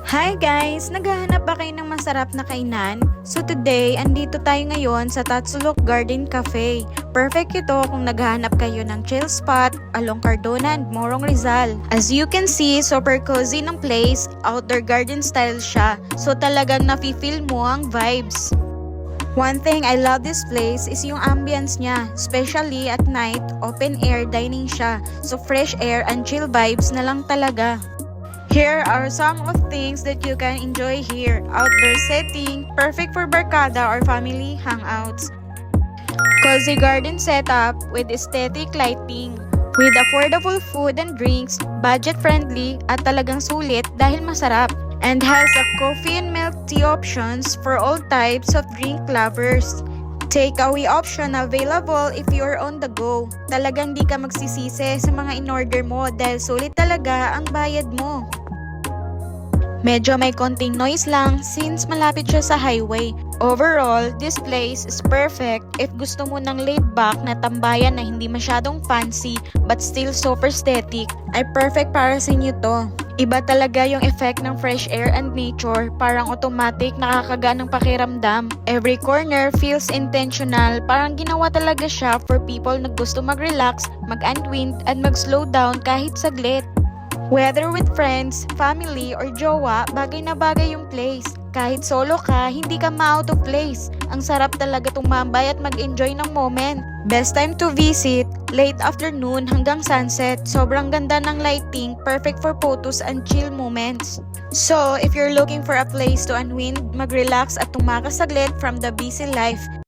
Hi guys! Naghahanap ba kayo ng masarap na kainan? So today, andito tayo ngayon sa Tatsulok Garden Cafe. Perfect ito kung naghahanap kayo ng chill spot along Cardona and Morong Rizal. As you can see, super cozy ng place, outdoor garden style siya. So talagang nafe-feel mo ang vibes. One thing I love this place is yung ambience niya, especially at night, open air dining siya. So fresh air and chill vibes na lang talaga. Here are some of things that you can enjoy here. Outdoor setting, perfect for barkada or family hangouts. Cozy garden setup with aesthetic lighting. With affordable food and drinks, budget-friendly at talagang sulit dahil masarap. And has a coffee and milk tea options for all types of drink lovers. Takeaway option available if you're on the go. Talagang di ka magsisisi sa mga in-order mo dahil sulit talaga ang bayad mo. Medyo may konting noise lang since malapit siya sa highway. Overall, this place is perfect if gusto mo ng laid-back na tambayan na hindi masyadong fancy but still super aesthetic, ay perfect para sa inyo to. Iba talaga yung effect ng fresh air and nature, parang automatic nakakagaan ng pakiramdam. Every corner feels intentional, parang ginawa talaga siya for people na gusto mag-relax, mag-unwind, and mag-slow down kahit saglit. Whether with friends, family, or jowa, bagay na bagay yung place. Kahit solo ka, hindi ka ma-out of place. Ang sarap talaga tumambay at mag-enjoy ng moment. Best time to visit, late afternoon hanggang sunset. Sobrang ganda ng lighting, perfect for photos and chill moments. So, if you're looking for a place to unwind, mag-relax at tumakas saglit from the busy life,